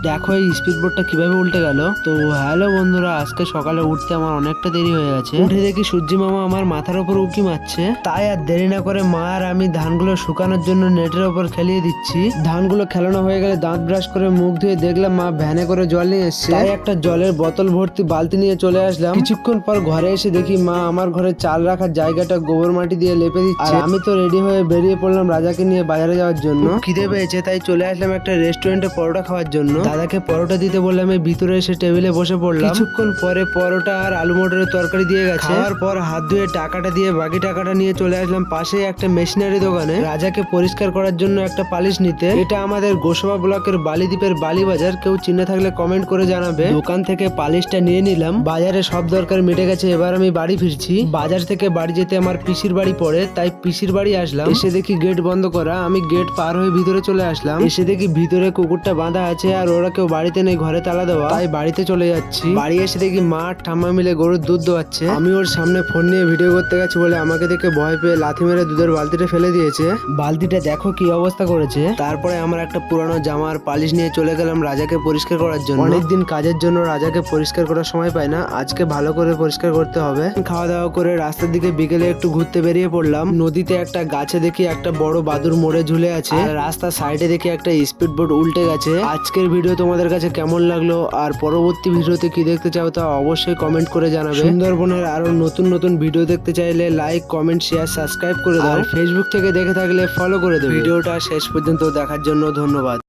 দেখো এই স্পিড বোটটা কিভাবে উল্টে গেল। তো হ্যালো বন্ধুরা, আজকে সকালে উঠতে আমার অনেকটা দেরি হয়ে গেছে। উঠে দেখি সূর্যি মামা আমার মাথার উপর উকি মারছে। তাই আর দেরি না করে মা আর আমি ধানগুলো শুকানোর জন্য নেটের উপর খেলিয়ে দিচ্ছি। ধানগুলো খেলানো হয়ে গেলে দাঁত ব্রাশ করে মুখ ধুয়ে দেখলাম মা ভ্যানে করে জল নিয়ে এসছে। তাই একটা জলের বোতল ভর্তি বালতি নিয়ে চলে আসলাম। কিছুক্ষণ পর ঘরে এসে দেখি মা আমার ঘরে চাল রাখার জায়গাটা গোবর মাটি দিয়ে লেপে দিচ্ছে। আর আমি তো রেডি হয়ে বেরিয়ে পড়লাম রাজাকে নিয়ে বাজারে যাওয়ার জন্য। খিদে পেয়েছে তাই চলে আসলাম একটা রেস্টুরেন্টে পরোটা খাওয়ার জন্য। দাদাকে পরোটা দিতে বললাম, এই ভিতরে এসে টেবিলে বসে পড়লাম। কিছুক্ষণ পরে পরোটা আর আলু মটরের তরকারি দিয়ে গেছে। খাওয়ার পর হাত ধুয়ে টাকাটা দিয়ে বাকি টাকাটা নিয়ে চলে আসলাম পাশে একটা মেশিনারি দোকানে রাজাকে পরিষ্কার করার জন্য একটা পালিশ নিতে। এটা আমাদের গোসবা ব্লকের বালিদ্বীপের বালি বাজার। কেউ চিনে থাকলে কমেন্ট করে জানাবে। দোকান থেকে পালিশটা নিয়ে নিলাম। বাজারে সব দরকার মিটে গেছে, এবার আমি বাড়ি ফিরছি। বাজার থেকে বাড়ি যেতে আমার পিসির বাড়ি পড়ে, তাই পিসির বাড়ি আসলাম। এসে দেখি গেট বন্ধ করা। আমি গেট পার হয়ে ভিতরে চলে আসলাম। এসে দেখি ভিতরে কুকুরটা বাঁধা আছে আর ওরা কেউ বাড়িতে নেই, ঘরে তালা দেওয়া। তাই বাড়িতে চলে যাচ্ছি। বাড়ি এসে দেখি মা আর ঠাম্মা মিলে গরুর দুধ দোয়াচ্ছে। আমি ওর সামনে ফোন নিয়ে ভিডিও করতে গেছি বলে আমাকে দেখে ভয় পেয়ে লাথি মেরে দুধের বালতিটা ফেলে দিয়েছে। বালতিটা দেখো কি অবস্থা করেছে। তারপরে আমার একটা পুরানো জামার পালিশ নিয়ে চলে গেলাম রাজাকে পরিষ্কার করার জন্য। অনেকদিন কাজের জন্য রাজাকে পরিষ্কার করার সময় পাই না, আজকে ভালো করে পরিষ্কার করতে হবে। খাওয়া দাওয়া করে রাস্তার দিকে বিকেলে একটু ঘুরতে বেরিয়ে পড়লাম। নদীতে একটা গাছে দেখি একটা বড় বাদুর মরে ঝুলে আছে। আর রাস্তার সাইডে দেখি একটা স্পিড বোট উল্টে গেছে। আজকের ভিডিও তোমাদের কাছে কেমন লাগলো আর পরবর্তী ভিডিওতে কি দেখতে চাও তা অবশ্যই কমেন্ট করে জানাবে। সুন্দরবনের আরো নতুন নতুন ভিডিও দেখতে চাইলে লাইক, কমেন্ট, শেয়ার, সাবস্ক্রাইব করে দাও। ফেসবুক থেকে দেখে থাকলে ফলো করে দেবে। ভিডিওটা শেষ পর্যন্ত দেখার জন্য ধন্যবাদ।